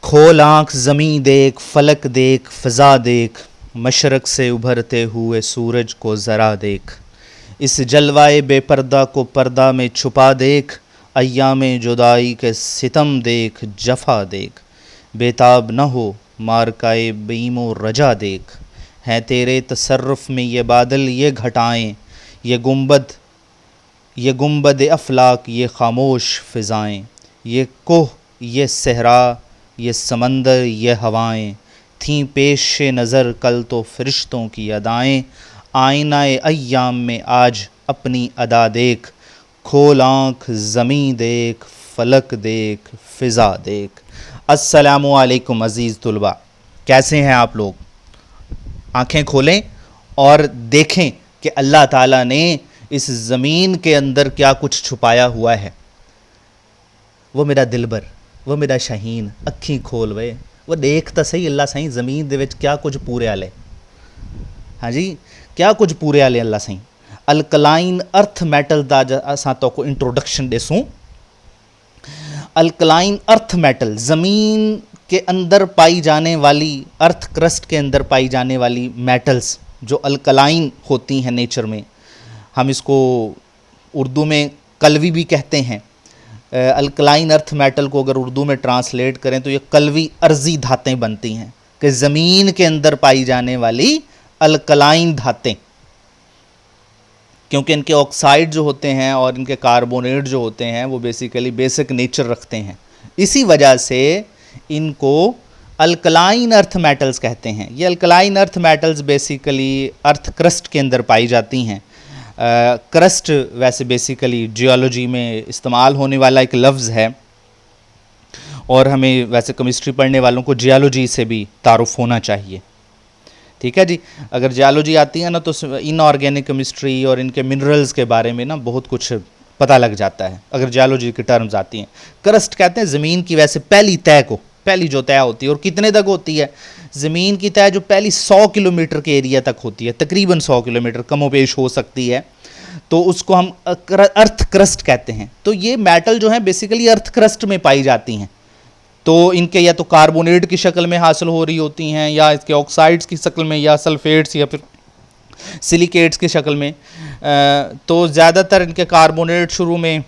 खोल आँख ज़मीं देख, फलक देख, फ़ज़ा देख, मशरक़ से उभरते हुए सूरज को ज़रा देख। इस जलवाए बेपर्दा को पर्दा में छुपा देख, अय्यामे जुदाई के सितम देख, जफ़ा देख। बेताब न हो मारकाए बीमो रजा देख, हैं तेरे तसर्रुफ़ में ये बादल ये घटाएं, ये गुंबद अफलाक ये खामोश फ़िज़ाएं, ये कोह ये सहरा ये समंदर ये हवाएं, थीं पेश नज़र कल तो फ़रिश्तों की अदाएं। आईनाए अय्याम में आज अपनी अदा देख, खोल आँख ज़मीं देख, फलक देख, फ़िज़ा देख। अस्सलामु अलैकुम अज़ीज़ तुलबा, कैसे हैं आप लोग? आँखें खोलें और देखें कि अल्लाह ताला ने इस ज़मीन के अंदर क्या कुछ छुपाया हुआ है। वो मेरा दिलबर, वो मेरा शाहीन, अखी खोल वे, वो देख तो सही अल्लाह सही ज़मीन दे विच क्या कुछ पूरे आले। हाँ जी, क्या कुछ पूरे आले अल्लाह सही। अल्कलाइन अर्थ मैटल दा असां तो को इंट्रोडक्शन देसूं। अल्कलाइन अर्थ मेटल, ज़मीन के अंदर पाई जाने वाली, अर्थ क्रस्ट के अंदर पाई जाने वाली मेटल्स जो अल्कलाइन होती हैं नेचर में, हम इसको उर्दू में कलवी भी कहते हैं। अल्कलाइन अर्थ मेटल को अगर उर्दू में ट्रांसलेट करें तो ये कलवी अर्जी धातें बनती हैं, कि ज़मीन के अंदर पाई जाने वाली अल्कलाइन धातें, क्योंकि इनके ऑक्साइड जो होते हैं और इनके कार्बोनेट जो होते हैं वो बेसिकली बेसिक नेचर रखते हैं। इसी वजह से इनको अल्कलाइन अर्थ मेटल्स कहते हैं। ये alkaline earth metals basically earth crust के अंदर पाई जाती हैं। क्रस्ट वैसे बेसिकली जियोलॉजी में इस्तेमाल होने वाला एक लफ्ज़ है, और हमें वैसे केमिस्ट्री पढ़ने वालों को जियोलॉजी से भी तारुफ़ होना चाहिए। ठीक है जी, अगर जियोलॉजी आती है ना तो इनऑर्गेनिक केमिस्ट्री और इनके मिनरल्स के बारे में ना बहुत कुछ पता लग जाता है अगर जियोलॉजी की टर्म्स आती हैं। क्रस्ट कहते हैं ज़मीन की वैसे पहली तय को, पहली जो तय होती है, और कितने तक होती है ज़मीन की तय, जो पहली 100 किलोमीटर के एरिया तक होती है, तकरीबन 100 किलोमीटर, कमोबेश हो सकती है, तो उसको हम अर्थ क्रस्ट कहते हैं। तो ये मेटल जो है बेसिकली अर्थ क्रस्ट में पाई जाती हैं। तो इनके या तो कार्बोनेट की शक्ल में हासिल हो रही होती हैं, या इसके ऑक्साइड्स की शक्ल में, या सल्फेट्स या फिर सिलिकेट्स की शक्ल में। तो ज़्यादातर इनके कार्बोनेट शुरू में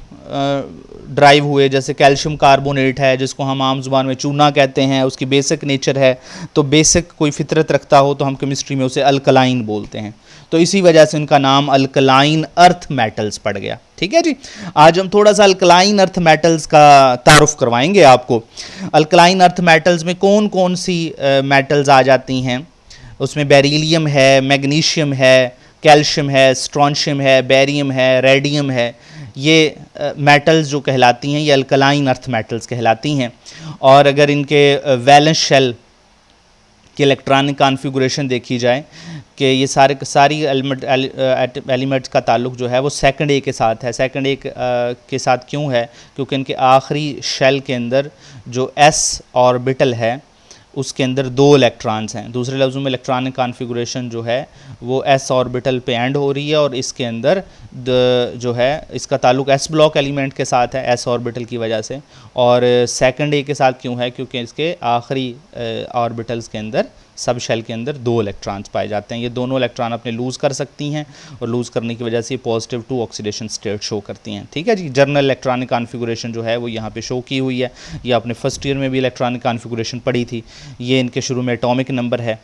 ड्राइव हुए, जैसे कैल्शियम कार्बोनेट है जिसको हम आम जुबान में चूना कहते हैं, उसकी बेसिक नेचर है। तो बेसिक कोई फितरत रखता हो तो हम केमिस्ट्री में उसे अल्कलाइन बोलते हैं। तो इसी वजह से उनका नाम अल्कलाइन अर्थ मेटल्स पड़ गया। ठीक है जी, आज हम थोड़ा सा अल्कलाइन अर्थ मेटल्स का तारुफ करवाएंगे आपको। अल्कलाइन अर्थ मेटल्स में कौन कौन सी मेटल्स आ जाती हैं? उसमें बेरिलियम है, मैग्नीशियम है, कैल्शियम है, स्ट्रॉन्शियम है, बेरियम है, रेडियम है। ये मेटल्स जो कहलाती हैं ये अल्कलाइन अर्थ मेटल्स कहलाती हैं। और अगर इनके वैलेंस शेल की इलेक्ट्रॉनिक कॉन्फ़िगरेशन देखी जाए कि ये सारी एलिमेंट्स का ताल्लुक जो है वो सेकंड ए के साथ है। सेकंड ए के साथ क्यों है? क्योंकि इनके आखिरी शेल के अंदर जो एस ऑर्बिटल है उसके अंदर 2 इलेक्ट्रॉन्स हैं। दूसरे लफ्ज़ों में इलेक्ट्रॉनिक कॉन्फ़िगरेशन जो है वो एस ऑर्बिटल पे एंड हो रही है, और इसके अंदर जो है इसका ताल्लुक एस ब्लॉक एलिमेंट के साथ है एस ऑर्बिटल की वजह से। और सेकंड ए के साथ क्यों है? क्योंकि इसके आखिरी ऑर्बिटल्स के अंदर, सब शेल के अंदर 2 इलेक्ट्रॉन्स पाए जाते हैं। ये दोनों इलेक्ट्रॉन अपने लूज़ कर सकती हैं, और लूज़ करने की वजह से ये positive to oxidation state show करती हैं। ठीक है जी, जर्नल इलेक्ट्रॉनिक कॉन्फ़िगरेशन जो है वो यहाँ पे शो की हुई है। ये आपने फर्स्ट ईयर में भी इलेक्ट्रॉनिक कॉन्फ़िगरेशन पढ़ी थी। ये इनके शुरू में एटॉमिक नंबर हैं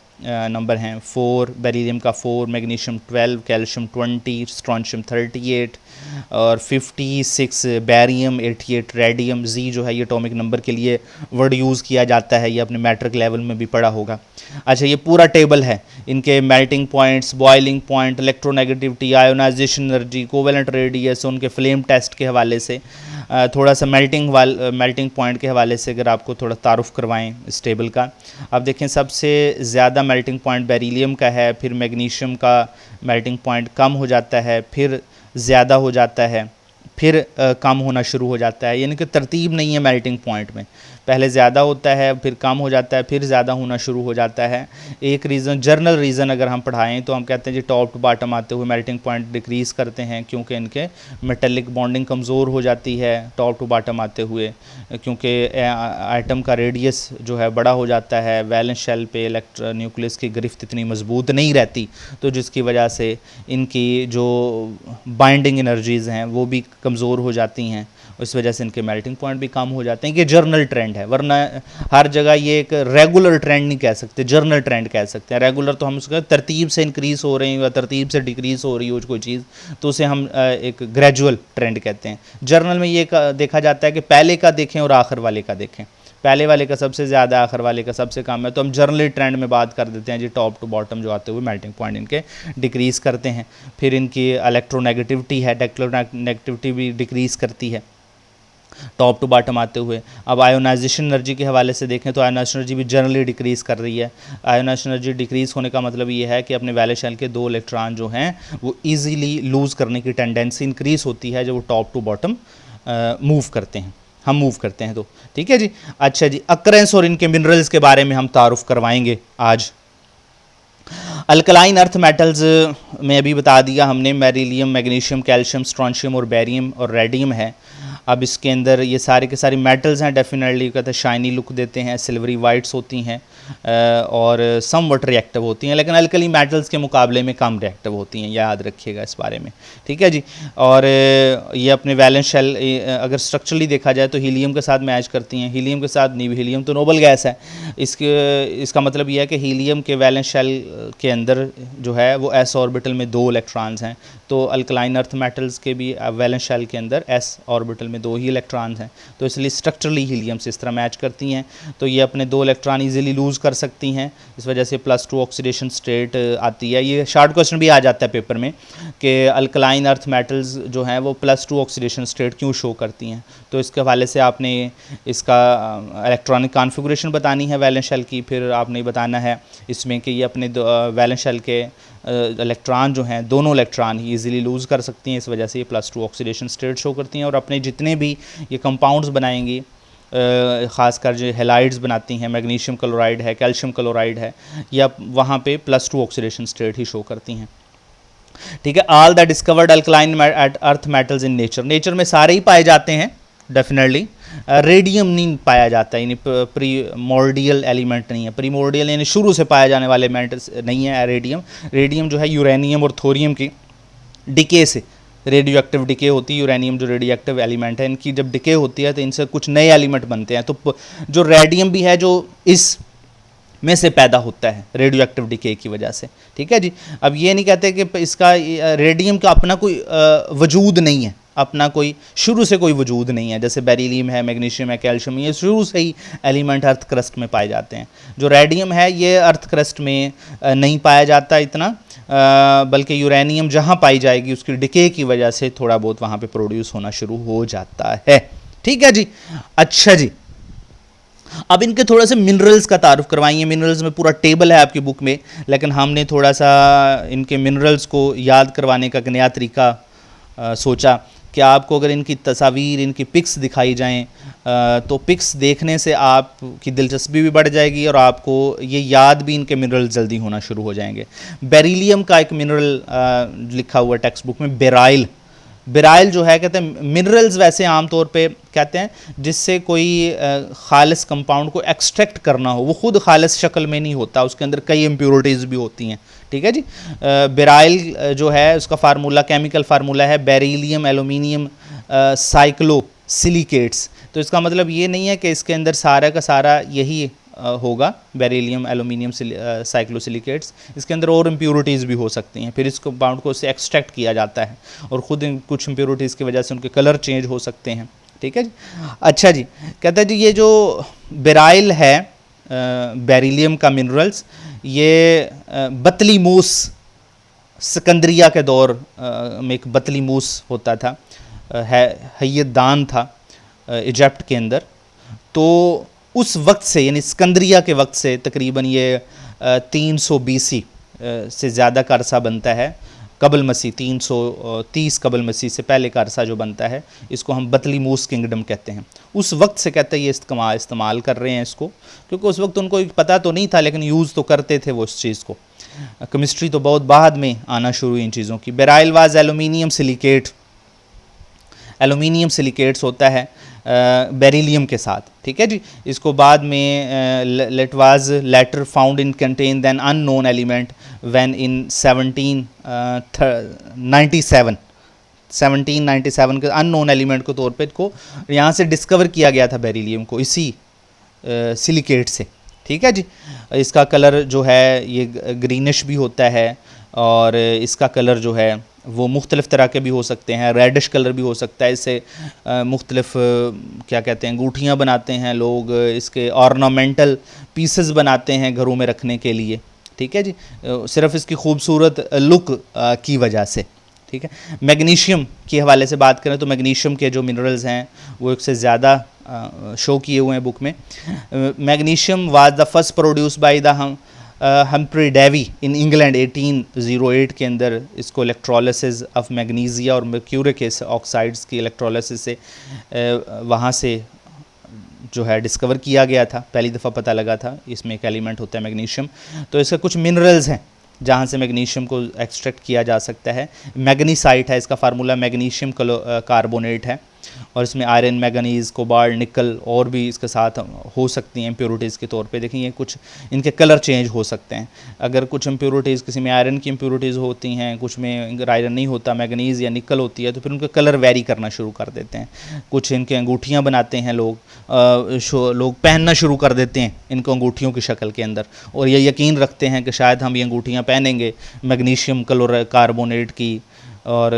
4, बेरिलियम का 4, मैग्नीशियम 12, कैल्शियम 20, स्ट्रॉन्शियम 38 और 56, बेरियम 88, रेडियम। जी जो है ये एटॉमिक नंबर के लिए वर्ड यूज़ किया जाता है, ये अपने मैट्रिक लेवल में भी पढ़ा होगा। अच्छा, ये पूरा टेबल है इनके melting points, boiling point, electronegativity, ionization energy, covalent radius, उनके फ्लेम टेस्ट के हवाले से थोड़ा सा मेल्टिंग पॉइंट के हवाले से अगर आपको थोड़ा तारुफ करवाएं इस टेबल का। अब देखें सबसे ज़्यादा मेल्टिंग पॉइंट बेरिलियम का है, फिर मैग्नीशियम का मेल्टिंग पॉइंट कम हो जाता है, फिर ज़्यादा हो जाता है, फिर कम होना शुरू हो जाता है, यानी कि तरतीब नहीं है मेल्टिंग पॉइंट में, पहले ज़्यादा होता है फिर कम हो जाता है फिर ज़्यादा होना शुरू हो जाता है। एक रीज़न, जर्नल रीज़न अगर हम पढ़ाएं तो हम कहते हैं जी टॉप टू बॉटम आते हुए मेल्टिंग पॉइंट डिक्रीज़ करते हैं, क्योंकि इनके मेटेलिक बॉन्डिंग कमज़ोर हो जाती है टॉप टू बॉटम आते हुए, क्योंकि आइटम का रेडियस जो है बड़ा हो जाता है, वैलेंस शेल पे न्यूक्लियस की गिरफ्त इतनी मजबूत नहीं रहती, तो जिसकी वजह से इनकी जो बाइंडिंग एनर्जीज़ हैं वो भी कमज़ोर हो जाती हैं, इस वजह से इनके मेल्टिंग पॉइंट भी कम हो जाते हैं। ये जर्नल ट्रेंड है, वरना हर जगह ये एक रेगुलर ट्रेंड नहीं कह सकते, जर्नल ट्रेंड कह सकते हैं। रेगुलर तो हम उसका तरतीब से इंक्रीज़ हो रही है या तरतीब से डिक्रीज़ हो रही हो कोई चीज़, तो उसे हम एक ग्रेजुअल ट्रेंड कहते हैं। जर्नल में ये देखा जाता है कि पहले का देखें और आखिर वाले का देखें, पहले वाले का सबसे ज़्यादा, आखिर वाले का सबसे कम है, तो हम जर्नली ट्रेंड में बात कर देते हैं जी टॉप टू बॉटम जो आते हुए मेल्टिंग पॉइंट इनके डिक्रीज़ करते हैं। फिर इनकी इलेक्ट्रोनेगेटिविटी है, इलेक्ट्रोनेगेटिविटी भी डिक्रीज़ करती है टॉप टू बॉटम आते हुए। अब आयोनाइजेशन एनर्जी के हवाले से देखें तो आयोनाइजेशन एनर्जी भी जनरली डिक्रीज़ कर रही है। आयोनाइजेशन एनर्जी डिक्रीज़ होने का मतलब ये है कि अपने वैलेंस शेल के 2 इलेक्ट्रॉन जो हैं वो ईजीली लूज़ करने की टेंडेंसी इंक्रीज़ होती है जब वो टॉप टू बॉटम मूव करते हैं, हम मूव करते हैं तो। ठीक है जी। अच्छा जी, अक्रेंस और इनके मिनरल्स के बारे में हम तारुफ करवाएंगे आज। अल्कलाइन अर्थ मेटल्स में अभी बता दिया हमने, बेरिलियम, मैग्नीशियम, कैल्शियम, स्ट्रोंशियम और बेरियम और रेडियम है। अब इसके अंदर ये सारे के सारे मेटल्स हैं, डेफिनेटली कहते हैं शाइनी लुक देते हैं, सिल्वरी वाइट्स होती हैं और समवट रिएक्टिव होती हैं, लेकिन अल्कली मेटल्स के मुकाबले में कम रिएक्टिव होती हैं, याद रखिएगा इस बारे में। ठीक है जी। और ये अपने वैलेंस शेल अगर स्ट्रक्चरली देखा जाए तो हीलियम के साथ मैच करती हैं, हीलियम के साथ नहीं, हीलियम तो नोबल गैस है, इसका मतलब यह है कि हीलियम के वैलेंस शेल के अंदर जो है वो एस ऑर्बिटल में 2 इलेक्ट्रॉन्स हैं, तो अल्कलाइन अर्थ मेटल्स के भी वैलेंस शेल के अंदर एस ऑर्बिटल में 2 ही इलेक्ट्रॉन्स हैं, तो इसलिए स्ट्रक्चरली हीलियम से इस तरह मैच करती हैं, तो ये अपने 2 इलेक्ट्रॉन इजीली लूज़ कर सकती हैं, इस वजह से +2 ऑक्सीडेशन स्टेट आती है। ये शॉर्ट क्वेश्चन भी आ जाता है पेपर में कि अल्कलाइन अर्थ मेटल्स जो हैं वो +2 ऑक्सीडेशन स्टेट क्यों शो करती हैं, तो इसके हवाले से आपने इसका इलेक्ट्रॉनिक कॉन्फ़िगरेशन बतानी है वैलेंस शेल की, फिर आपने बताना है इसमें कि ये अपने वैलेंस शेल के इलेक्ट्रॉन जो हैं, दोनों इलेक्ट्रॉन ही इजीली लूज़ कर सकती हैं, इस वजह से ये +2 ऑक्सीडेशन स्टेट शो करती हैं, और अपने जितने भी ये कंपाउंड्स बनाएंगी, ख़ासकर जो हेलाइड्स बनाती हैं, मैग्नीशियम क्लोराइड है, कैल्शियम क्लोराइड है, या वहाँ पे +2 ऑक्सीडेशन स्टेट ही शो करती हैं। ठीक है। All the discovered alkaline earth metals in nature, nature में सारे ही पाए जाते हैं डेफिनेटली, रेडियम नहीं पाया जाता, यानी प्रीमोर्डियल एलिमेंट नहीं है, प्रीमोर्डियल यानी शुरू से पाया जाने वाले एलिमेंट नहीं है रेडियम। रेडियम जो है यूरेनियम और थोरियम की डिके से, रेडियो एक्टिव डिके होती है, यूरेनियम जो रेडियो एक्टिव एलिमेंट है, इनकी जब डिके होती है तो इनसे कुछ नए एलिमेंट बनते हैं, तो जो रेडियम भी है जो इस में से पैदा होता है रेडियो एक्टिव डिके की वजह से। ठीक है जी। अब ये नहीं कहते कि इसका रेडियम का अपना कोई वजूद नहीं है, अपना कोई शुरू से कोई वजूद नहीं है, जैसे बेरिलियम है, मैग्नीशियम है, कैल्शियम, ये शुरू से ही एलिमेंट अर्थ क्रस्ट में पाए जाते हैं। जो रेडियम है ये अर्थ क्रस्ट में नहीं पाया जाता इतना, बल्कि यूरेनियम जहाँ पाई जाएगी उसकी डिके की वजह से थोड़ा बहुत वहाँ पे प्रोड्यूस होना शुरू हो जाता है। ठीक है जी। अच्छा जी, अब इनके थोड़ा सा मिनरल्स का तारुफ करवाइए। मिनरल्स में पूरा टेबल है आपकी बुक में, लेकिन हमने थोड़ा सा इनके मिनरल्स को याद करवाने का एक नया तरीका सोचा कि आपको अगर इनकी तस्वीर, इनकी पिक्स दिखाई जाएं तो पिक्स देखने से आपकी दिलचस्पी भी बढ़ जाएगी और आपको ये याद भी इनके मिनरल जल्दी होना शुरू हो जाएंगे। बेरिलियम का एक मिनरल लिखा हुआ टेक्स्ट बुक में, बेराइल। बेराइल जो है कहते हैं मिनरल्स वैसे आमतौर पे कहते हैं जिससे कोई खालिस कंपाउंड को एक्सट्रैक्ट करना हो, वो खुद खालिस शक्ल में नहीं होता, उसके अंदर कई इम्प्योरिटीज़ भी होती हैं। ठीक है जी। बेराइल जो है उसका फार्मूला, केमिकल फार्मूला है बेरिलियम एल्यूमिनियम साइक्लोसिलिकेट्स। तो इसका मतलब ये नहीं है कि इसके अंदर सारा का सारा यही होगा, बेरिलियम एल्यूमिनियम साइक्लोसिलिकेट्स, इसके अंदर और इम्प्योरिटीज़ भी हो सकती हैं, फिर इस कंपाउंड को उससे एक्सट्रैक्ट किया जाता है और ख़ुद कुछ इम्प्योरिटीज़ की वजह से उनके कलर चेंज हो सकते हैं। ठीक है जी। अच्छा जी, कहता है जी ये जो बेराइल है बेरिलियम का मिनरल्स, ये बतलीमूस, सिकंदरिया के दौर में एक बतलीमूस होता था, हैयदान था इजिप्ट के अंदर, तो उस वक्त से यानी सिकंदरिया के वक्त से तकरीबन ये 300 BC से ज़्यादा का अरसा बनता है कबल मसीह 330 कबल मसीह से पहले का अरसा जो बनता है, इसको हम बतलीमूस किंगडम कहते हैं। उस वक्त से कहते हैं ये इस्तेमाल कर रहे हैं इसको, क्योंकि उस वक्त उनको पता तो नहीं था लेकिन यूज़ तो करते थे वो इस चीज़ को। केमिस्ट्री तो बहुत बाद में आना शुरू हुई इन चीज़ों की। Beryl was aluminium silicate, aluminium silicates होता है बेरिलियम के साथ, ठीक है जी। इसको बाद में late was later found in contain then unknown element when in 1797 के अननोन एलिमेंट के तौर पे इसको यहाँ से डिस्कवर किया गया था बेरिलियम को, इसी सिलिकेट से, ठीक है जी। इसका कलर जो है ये ग्रीनिश भी होता है और इसका कलर जो है वो मुख्तलिफ़ तरह के भी हो सकते हैं, रेडिश कलर भी हो सकता है। इससे मुख्तलिफ़ क्या कहते हैं अंगूठियाँ बनाते हैं लोग, इसके ऑर्नामेंटल पीसेस बनाते हैं घरों में रखने के लिए, ठीक है जी, सिर्फ इसकी खूबसूरत लुक की वजह से, ठीक है। मैग्नीशियम के हवाले से बात करें तो मैग्नीशियम के जो मिनरल्स हैं वो एक से ज़्यादा शो किए हुए हैं बुक में। Magnesium was the first produce by the Humphry Davy in England 1808 के अंदर। इसको इलेक्ट्रोलिसिस ऑफ मैग्नीशिया और मर्क्यूरिक ऑक्साइड्स की इलेक्ट्रोलिसिस से वहाँ से जो है डिस्कवर किया गया था, पहली दफ़ा पता लगा था इसमें एक एलिमेंट होता है मैग्नीशियम। तो इसके कुछ मिनरल्स हैं जहाँ से मैग्नीशियम को एक्सट्रैक्ट किया जा सकता है। मैग्नीसाइट है इसका फार्मूला, मैग्नीशियम कार्बोनेट है, और इसमें आयरन, मैंगनीज़, कोबाल्ट, निकल और भी इसके साथ हो सकती हैं इम्प्योरिटीज़ के तौर पे। देखिए ये कुछ इनके कलर चेंज हो सकते हैं, अगर कुछ इम्प्योरिटीज़ किसी में आयरन की इम्प्योरिटीज़ होती हैं, कुछ में आयरन नहीं होता, मैंगनीज़ या निकल होती है, तो फिर उनका कलर वेरी करना शुरू कर देते हैं। कुछ इनके अंगूठियाँ बनाते हैं लोग, लोग पहनना शुरू कर देते हैं इनको अंगूठियों की शक्ल के अंदर, और ये यकीन रखते हैं कि शायद हम ये अंगूठियाँ पहनेंगे मैग्नीशियम कार्बोनेट की और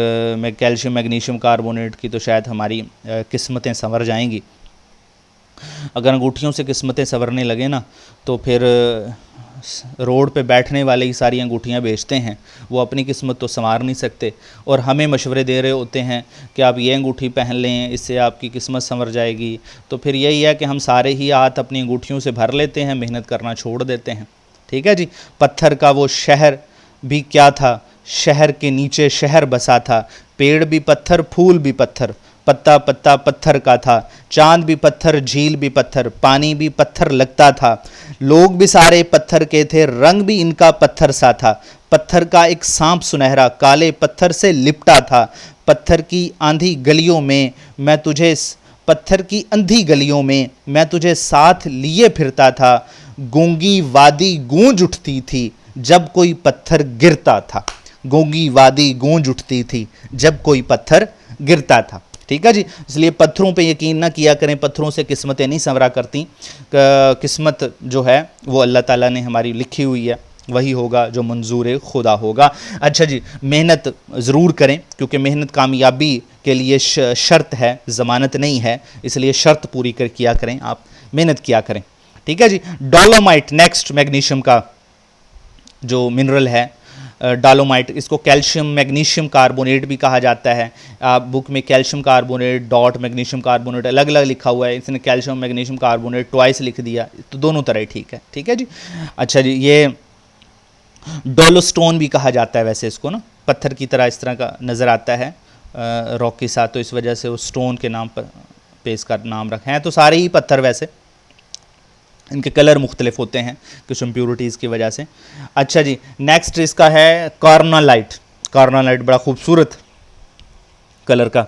कैल्शियम मैग्नीशियम कार्बोनेट की, तो शायद हमारी किस्मतें संवर जाएंगी। अगर अंगूठियों से किस्मतें संवरने लगे ना तो फिर रोड पे बैठने वाले ही सारी अंगूठियाँ बेचते हैं, वो अपनी किस्मत तो संवार नहीं सकते, और हमें मशवरे दे रहे होते हैं कि आप ये अंगूठी पहन लें, इससे आपकी किस्मत संवर जाएगी। तो फिर यही है कि हम सारे ही हाथ अपनी अंगूठियों से भर लेते हैं, मेहनत करना छोड़ देते हैं, ठीक है जी। पत्थर का वो शहर भी क्या था, शहर के नीचे शहर बसा था, पेड़ भी पत्थर, फूल भी पत्थर, पत्ता पत्ता पत्थर का था, चांद भी पत्थर, झील भी पत्थर, पानी भी पत्थर लगता था, लोग भी सारे पत्थर के थे, रंग भी इनका पत्थर सा था, पत्थर का एक सांप सुनहरा काले पत्थर से लिपटा था, पत्थर की आंधी गलियों में मैं तुझे पत्थर की अंधी गलियों में मैं तुझे साथ लिए फिरता था, गूंगी वादी गूंज उठती थी जब कोई पत्थर गिरता था, गूंगी वादी गूंज उठती थी जब कोई पत्थर गिरता था, ठीक है जी। इसलिए पत्थरों पे यकीन ना किया करें, पत्थरों से किस्मतें नहीं संवरा करती, किस्मत जो है वो अल्लाह ताला ने हमारी लिखी हुई है, वही होगा जो मंजूर खुदा होगा। अच्छा जी, मेहनत ज़रूर करें क्योंकि मेहनत कामयाबी के लिए शर्त है, ज़मानत नहीं है, इसलिए शर्त पूरी किया करें, आप मेहनत किया करें, ठीक है जी। डोलोमाइट नेक्स्ट मैग्नीशियम का जो मिनरल है, डालोमाइट, इसको कैल्शियम मैग्नीशियम कार्बोनेट भी कहा जाता है। आप बुक में calcium carbonate dot magnesium carbonate अलग अलग लिखा हुआ है, इसने कैल्शियम मैग्नीशियम कार्बोनेट ट्वाइस लिख दिया, तो दोनों तरह ठीक है, ठीक है जी। अच्छा जी, ये डोलोस्टोन भी कहा जाता है वैसे इसको ना, पत्थर की तरह इस तरह का नज़र आता है रॉक के साथ, तो इस वजह से वो स्टोन के नाम पे इसका नाम रखे हैं। तो सारे ही पत्थर वैसे इनके कलर मुख्तलिफ होते हैं कुछ इम्प्योरिटीज़ की वजह से। अच्छा जी, नेक्स्ट इसका है कार्नालाइट। कार्नालाइट बड़ा खूबसूरत कलर का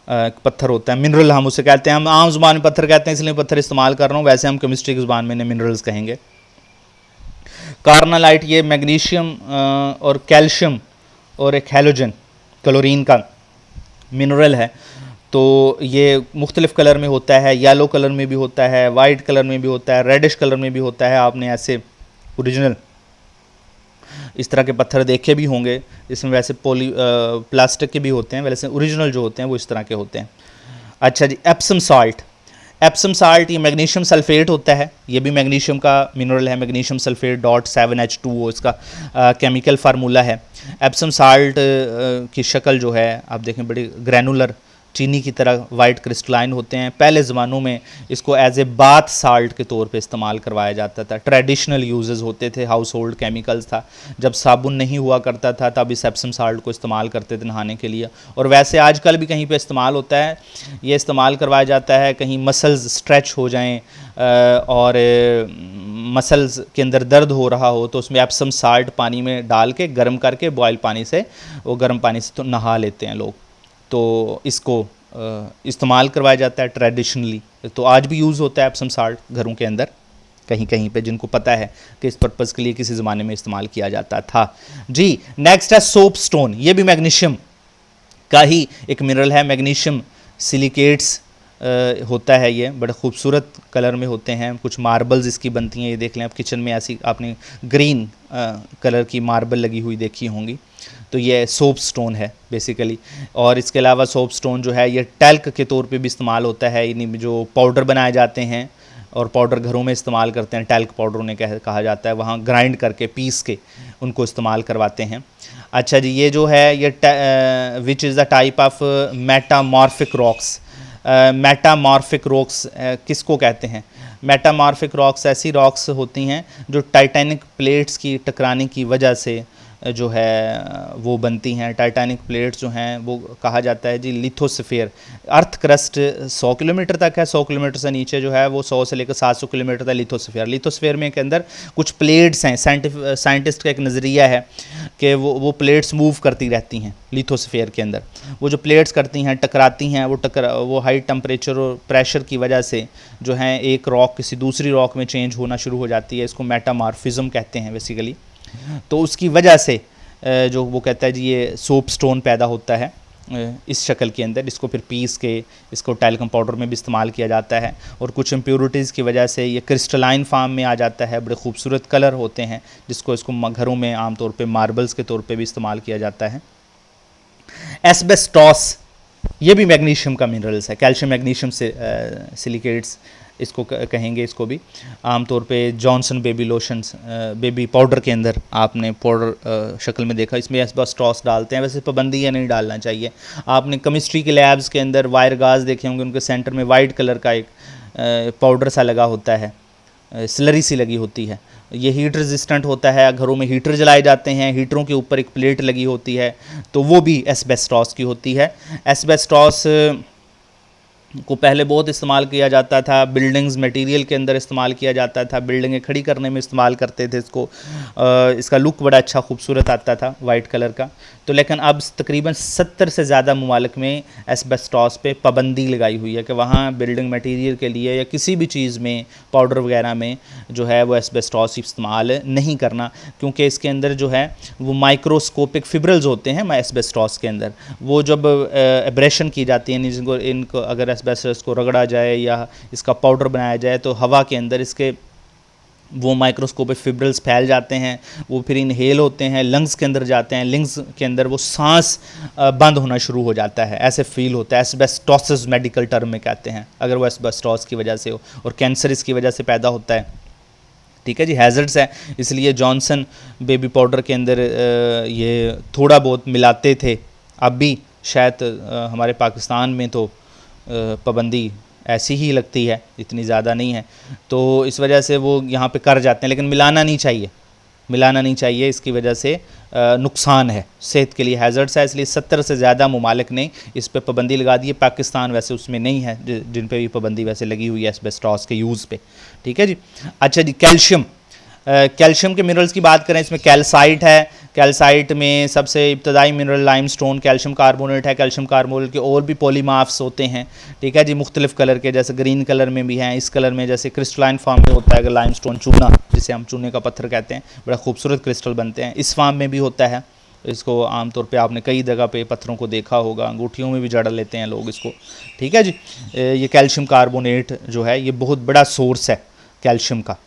पत्थर होता है, मिनरल हम उसे कहते हैं, हम आम ज़ुबान में पत्थर कहते हैं इसलिए पत्थर इस्तेमाल कर रहा हूँ, वैसे हम केमिस्ट्री की ज़ुबान में मिनरल्स कहेंगे। कार्नालाइट ये मैग्नीशियम और कैल्शियम और एक हैलोजन क्लोरीन का मिनरल है। तो ये मुख्तलिफ़ कलर में होता है, येलो कलर में भी होता है, वाइट कलर में भी होता है, रेडिश कलर में भी होता है। आपने ऐसे ओरिजिनल इस तरह के पत्थर देखे भी होंगे, इसमें वैसे प्लास्टिक के भी होते हैं, वैसे ओरिजिनल जो होते हैं वो इस तरह के होते हैं। अच्छा जी, एप्सम साल्ट। एप्सम साल्ट ये मैग्नीशियम सल्फेट होता है, ये भी मैग्नीशियम का मिनरल है, मैग्नीशियम सल्फेट .7H2O इसका केमिकल फार्मूला है। एप्सम साल्ट की शक्ल जो है आप देखें बड़ी ग्रैनुलर चीनी की तरह वाइट क्रिस्टलाइन होते हैं। पहले ज़मानों में इसको एज ए बाथ साल्ट के तौर पे इस्तेमाल करवाया जाता था। ट्रेडिशनल यूजेस होते थे, हाउस होल्ड केमिकल्स था। जब साबुन नहीं हुआ करता था तब इस एप्सम साल्ट को इस्तेमाल करते थे नहाने के लिए। और वैसे आजकल भी कहीं पे इस्तेमाल होता है, ये इस्तेमाल करवाया जाता है कहीं मसल्स स्ट्रेच हो जाएं और मसल्स के अंदर दर्द हो रहा हो तो उसमें एप्सम साल्ट पानी में डाल के गर्म करके बॉयल पानी से, वो गर्म पानी से तो नहा लेते हैं लोग। तो इसको इस्तेमाल करवाया जाता है ट्रेडिशनली। तो आज भी यूज़ होता है एप्सम साल्ट घरों के अंदर कहीं कहीं पे, जिनको पता है कि इस पर्पज़ के लिए किसी ज़माने में इस्तेमाल किया जाता था जी। नेक्स्ट है सोप स्टोन। ये भी मैग्नीशियम का ही एक मिनरल है। मैग्नीशियम सिलिकेट्स होता है, ये बड़े खूबसूरत कलर में होते हैं। कुछ मार्बल्स इसकी बनती हैं, ये देख लें आप किचन में, ऐसी आपने ग्रीन कलर की मार्बल लगी हुई देखी होंगी। तो ये सोप स्टोन है बेसिकली। और इसके अलावा सोप स्टोन जो है ये टैल्क के तौर पे भी इस्तेमाल होता है। इन्हीं जो पाउडर बनाए जाते हैं और पाउडर घरों में इस्तेमाल करते हैं, टैल्क पाउडर उन्हें कहा जाता है, वहाँ ग्राइंड करके पीस के उनको इस्तेमाल करवाते हैं। अच्छा जी, ये जो है ये which is the type of metamorphic rocks. Metamorphic rocks किसको कहते हैं? मेटामॉर्फिक रॉक्स ऐसी रॉक्स होती हैं जो टाइटैनिक प्लेट्स की टकराने की वजह से जो है वो बनती हैं। टाइटैनिक प्लेट्स जो हैं वो कहा जाता है जी लिथोस्फीयर। अर्थ क्रस्ट 100 किलोमीटर तक है, 100 किलोमीटर से नीचे जो है वो 100 से लेकर 700 किलोमीटर तक लिथोस्फीयर। लिथोस्फीयर में के अंदर कुछ प्लेट्स हैं। साइंटिस्ट का एक नज़रिया है कि वो प्लेट्स मूव करती रहती हैं लिथोस्फीयर के अंदर। वो जो प्लेट्स करती हैं, टकराती हैं, वो हाई टेम्परेचर और प्रेशर की वजह से जो है एक रॉक किसी दूसरी रॉक में चेंज होना शुरू हो जाती है। इसको मेटामॉर्फिज्म कहते हैं बेसिकली। तो उसकी वजह से जो वो कहता है जी ये सोप स्टोन पैदा होता है इस शक्ल के अंदर। इसको फिर पीस के इसको टैल्कम पाउडर में भी इस्तेमाल किया जाता है। और कुछ इम्प्योरिटीज़ की वजह से ये क्रिस्टलाइन फॉर्म में आ जाता है। बड़े खूबसूरत कलर होते हैं, जिसको घरों में आमतौर पे मार्बल्स के तौर पे भी इस्तेमाल किया जाता है। एस्बेस्टॉस, ये भी मैग्नीशियम का मिनरल्स है। कैल्शियम मैग्नीशियम से सिलिकेट्स इसको कहेंगे। इसको भी आमतौर पे Johnson baby lotions, baby powder के अंदर आपने पाउडर शक्ल में देखा, इसमें एस्बेस्टॉस डालते हैं। वैसे पाबंदी है, नहीं डालना चाहिए। आपने केमिस्ट्री के लैब्स के अंदर वायर गाज देखे होंगे, उनके सेंटर में वाइट कलर का एक पाउडर सा लगा होता है, स्लरी सी लगी होती है। ये हीट रेजिस्टेंट होता है। घरों में हीटर जलाए जाते हैं, हीटरों के ऊपर एक प्लेट लगी होती है, तो वो भी एस्बेस्टॉस की होती है। एस्बेस्टॉस को पहले बहुत इस्तेमाल किया जाता था, बिल्डिंग्स मटेरियल के अंदर इस्तेमाल किया जाता था, बिल्डिंगें खड़ी करने में इस्तेमाल करते थे इसको। इसका लुक बड़ा अच्छा खूबसूरत आता था वाइट कलर का। तो लेकिन अब तकरीबन 70 से ज़्यादा ममालिक में एस्बेस्टॉस पे पाबंदी लगाई हुई है कि वहाँ बिल्डिंग मटेरियल के लिए या किसी भी चीज़ में, पाउडर वगैरह में जो है वो एस्बेस्टॉस इस्तेमाल नहीं करना, क्योंकि इसके अंदर जो है वो माइक्रोस्कोपिक फिब्रल्स होते हैं एस्बेस्टॉस के अंदर। वो जब एब्रेशन की जाती है, इनको अगर एस्बेस्टॉस को रगड़ा जाए या इसका पाउडर बनाया जाए तो हवा के अंदर इसके वो माइक्रोस्कोपिक फिब्रल्स फैल जाते हैं। वो फिर इनहेल होते हैं, लंग्स के अंदर जाते हैं, लंग्स के अंदर वो सांस बंद होना शुरू हो जाता है, ऐसे फील होता है। एस्बेस्टोसिस मेडिकल टर्म में कहते हैं अगर वो एस्बेस्टॉस की वजह से हो, और कैंसर इसकी वजह से पैदा होता है। ठीक है जी, हैज़र्ड्स है, इसलिए जॉनसन बेबी पाउडर के अंदर ये थोड़ा बहुत मिलाते थे। अब भी शायद हमारे पाकिस्तान में तो पाबंदी ऐसी ही लगती है, इतनी ज़्यादा नहीं है, तो इस वजह से वो यहाँ पे कर जाते हैं। लेकिन मिलाना नहीं चाहिए, इसकी वजह से नुकसान है, सेहत के लिए हैज़र्ड्स है। इसलिए 70 से ज़्यादा ममालिक ने इस पे पाबंदी लगा दी है। पाकिस्तान वैसे उसमें नहीं है जिन पे भी पाबंदी वैसे लगी हुई है एस्बेस्टॉस के यूज़ पे। ठीक है जी। अच्छा जी, कैल्शियम के मिनरल्स की बात करें, इसमें कैल्साइट है। कैल्साइट में सबसे इब्तदाई मिनरल लाइमस्टोन, कैल्शियम कार्बोनेट है। कैल्शियम कार्बोनेट के और भी पॉलीमार्फ्स होते हैं, ठीक है जी, मुख्तलिफ कलर के, जैसे ग्रीन कलर में भी हैं, इस कलर में जैसे क्रिस्टलाइन फॉर्म में होता है अगर लाइमस्टोन, चूना जिसे हम चूने का पत्थर कहते हैं, बड़ा खूबसूरत क्रिस्टल बनते हैं, इस फॉर्म में भी होता है। इसको आमतौर पे आपने कई जगह पे पत्थरों को देखा होगा, अंगूठियों में भी जड़ लेते हैं लोग इसको। ठीक है जी। ये कैल्शियम कार्बोनेट जो है ये बहुत बड़ा सोर्स है कैल्शियम का।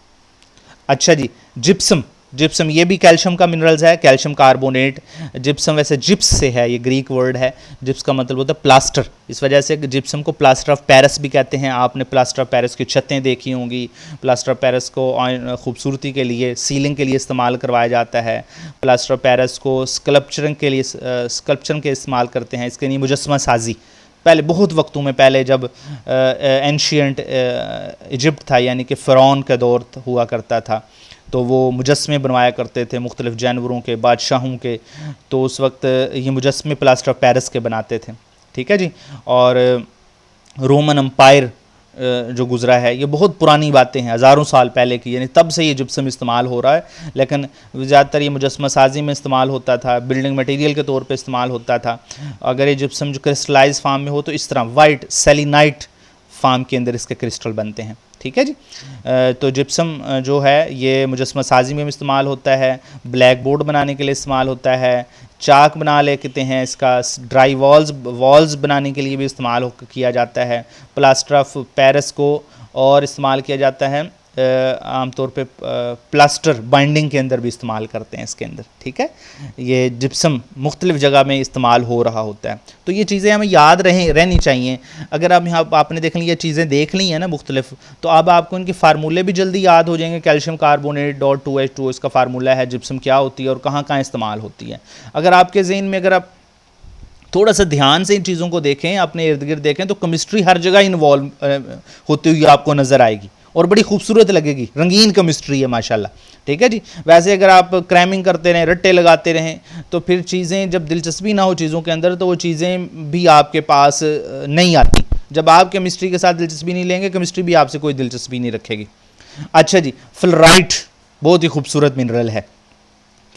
अच्छा जी, जिप्सम ये भी कैल्शियम का मिनरल्स है, कैल्शियम कार्बोनेट। जिप्सम वैसे जिप्स से है, ये ग्रीक वर्ड है। जिप्स का मतलब होता है प्लास्टर, इस वजह से जिप्सम को प्लास्टर ऑफ पेरिस भी कहते हैं। आपने प्लास्टर ऑफ पेरिस की छतें देखी होंगी। प्लास्टर ऑफ पेरिस को खूबसूरती के लिए, सीलिंग के लिए इस्तेमाल करवाया जाता है। प्लास्टर ऑफ पेरिस को स्कल्पचरिंग के इस्तेमाल करते हैं, इसके लिए मुजस्समा साजी पहले बहुत वक्तों में पहले जब एंशियंट इजिप्ट था, यानी कि फ़िरौन का दौर हुआ करता था, तो वो मुजस्मे बनवाया करते थे मुख्तलिफ़ जानवरों के, बादशाहों के। तो उस वक्त ये मुजस्मे प्लास्टर ऑफ पेरिस के बनाते थे, ठीक है जी। और रोमन अम्पायर जो गुज़रा है, ये बहुत पुरानी बातें हैं, हज़ारों साल पहले की, यानी तब से ये जिप्सम इस्तेमाल हो रहा है। लेकिन ज़्यादातर ये मुजस्मा साजी में इस्तेमाल होता था, बिल्डिंग मटेरियल के तौर पे इस्तेमाल होता था। अगर ये जिप्सम जो क्रिस्टलाइज फार्म में हो तो इस तरह वाइट सेलिनाइट फार्म के अंदर इसके क्रिस्टल बनते हैं, ठीक है जी। तो जिप्सम जो है ये मुजस्मा साजी में इस्तेमाल होता है, ब्लैक बोर्ड बनाने के लिए इस्तेमाल होता है, चाक बना लेते हैं, इसका ड्राई वॉल्स बनाने के लिए भी इस्तेमाल किया जाता है, प्लास्टर ऑफ पेरिस को और इस्तेमाल किया जाता है आमतौर पे प्लास्टर बाइंडिंग के अंदर भी इस्तेमाल करते हैं इसके अंदर, ठीक है। ये जिप्सम मुख्तलिफ़ जगह में इस्तेमाल हो रहा होता है। तो ये चीज़ें हमें याद रहनी चाहिए। अगर आप यहाँ आपने देख ली ये चीज़ें देख ली हैं ना मुख्तलिफ, तो अब आपको इनके फार्मूले भी जल्दी याद हो जाएंगे। कैल्शियम कार्बोनेट .2H2O इसका फार्मूला है, जिप्सम क्या होती है और कहाँ कहाँ इस्तेमाल होती है। अगर आपके ज़हन में अगर आप थोड़ा सा ध्यान से इन चीज़ों को देखें, अपने इर्द गिर्द देखें, तो केमिस्ट्री हर जगह इन्वॉल्व होती हुई आपको नज़र आएगी और बड़ी खूबसूरत लगेगी, रंगीन केमिस्ट्री है माशाल्लाह, ठीक है जी। वैसे अगर आप क्रैमिंग करते रहें, रट्टे लगाते रहें, तो फिर चीज़ें जब दिलचस्पी ना हो चीज़ों के अंदर, तो वो चीज़ें भी आपके पास नहीं आती। जब आप केमिस्ट्री के साथ दिलचस्पी नहीं लेंगे, केमिस्ट्री भी आपसे कोई दिलचस्पी नहीं रखेगी। अच्छा जी, फ्लोराइड बहुत ही खूबसूरत मिनरल है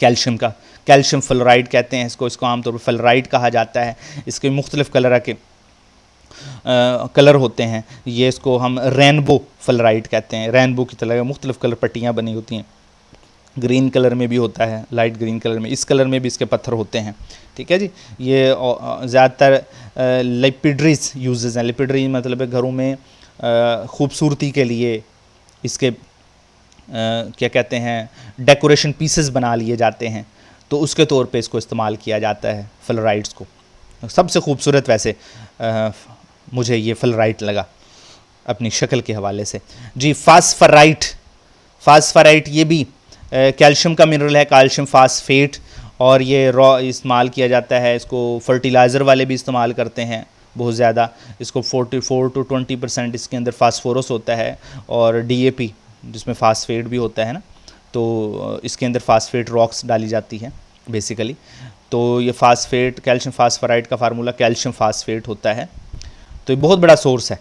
कैल्शियम का, कैल्शियम फ्लोराइड कहते हैं इसको आमतौर पर फ्लोराइड कहा जाता है। इसके मुख्तलिफ़ कलर होते हैं। ये इसको हम रेनबो फ्लोराइड कहते हैं, रेनबो की तरह मुख्तलिफ़ कलर पट्टियाँ बनी होती हैं। ग्रीन कलर में भी होता है, लाइट ग्रीन कलर में, इस कलर में भी इसके पत्थर होते हैं, ठीक है जी। ये ज़्यादातर लेपिड्रीज यूजेस हैं। लेपिड्री मतलब है घरों में खूबसूरती के लिए इसके क्या कहते हैं, डेकोरेशन पीसेस बना लिए जाते हैं, तो उसके तौर पे इसको इस्तेमाल किया जाता है फ्लोराइड्स को। सबसे खूबसूरत वैसे मुझे ये फ्लोराइड लगा अपनी शक्ल के हवाले से जी। फास्फराइट ये भी कैल्शियम का मिनरल है, कैल्शियम फास्फेट, और ये रॉ इस्तेमाल किया जाता है। इसको फर्टिलाइज़र वाले भी इस्तेमाल करते हैं बहुत ज़्यादा। इसको 44 to 20% इसके अंदर फास्फोरस होता है, और DAP जिसमें फास्फेट भी होता है ना, तो इसके अंदर फास्फेट रॉक्स डाली जाती है बेसिकली। तो ये फास्फेट, कैल्शियम फास्फराइड का फार्मूला कैल्शियम फास्फेट होता है। तो ये बहुत बड़ा सोर्स है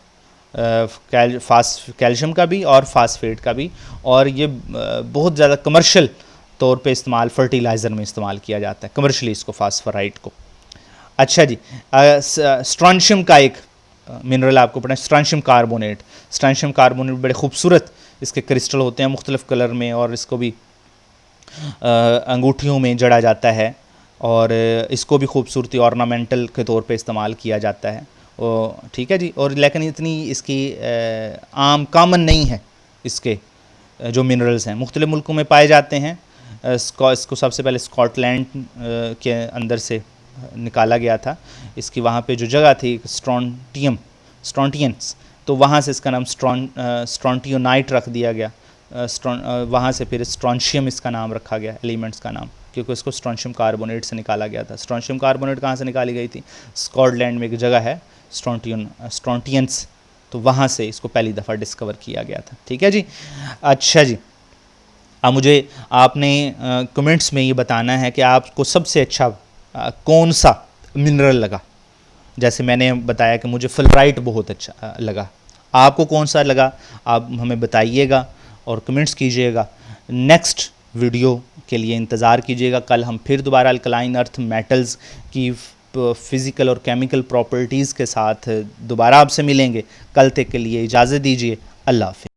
कैल्शियम का भी और फास्फेट का भी, और ये बहुत ज़्यादा कमर्शियल तौर पे इस्तेमाल फर्टिलाइज़र में इस्तेमाल किया जाता है कमर्शियली इसको, फास्फराइड को। अच्छा जी, स्ट्रॉन्शियम का एक मिनरल आपको पता है, स्ट्रॉन्शियम कार्बोनेट। स्ट्रॉन्शियम कार्बोनेट बड़े खूबसूरत इसके क्रिस्टल होते हैं मुख्तलिफ़ कलर में, और इसको भी अंगूठियों में जड़ा जाता है, और इसको भी खूबसूरती ऑर्नामेंटल के तौर पे इस्तेमाल किया जाता है, ठीक है जी। और लेकिन इतनी इसकी आम कॉमन नहीं है इसके जो मिनरल्स हैं, मुख्तलिफ़ मुल्कों में पाए जाते हैं। इसको सबसे पहले स्कॉटलैंड के अंदर से निकाला गया था। इसकी वहाँ पे जो जगह थी स्ट्रॉन्टियंस, तो वहाँ से इसका नाम स्ट्रॉन्टियोनाइट रख दिया गया। वहाँ से फिर स्ट्रॉन्शियम इसका नाम रखा गया, एलिमेंट्स का नाम, क्योंकि इसको स्ट्रॉन्शियम कार्बोनेट से निकाला गया था। स्ट्रॉन्शियम कार्बोनेट कहाँ से निकाली गई थी? स्कॉटलैंड में एक जगह है स्ट्रॉन्टियंस, तो वहाँ से इसको पहली दफ़ा डिस्कवर किया गया था, ठीक है जी। अच्छा जी, अब मुझे आपने कमेंट्स में ये बताना है कि आपको सबसे अच्छा कौन सा मिनरल लगा। जैसे मैंने बताया कि मुझे फ्लोराइड बहुत अच्छा लगा, आपको कौन सा लगा आप हमें बताइएगा और कमेंट्स कीजिएगा। नेक्स्ट वीडियो के लिए इंतज़ार कीजिएगा। कल हम फिर दोबारा अल्कलाइन अर्थ मेटल्स की फ़िज़िकल और केमिकल प्रॉपर्टीज़ के साथ दोबारा आपसे मिलेंगे। कल तक के लिए इजाज़त दीजिए। अल्लाह हाफ़िज़।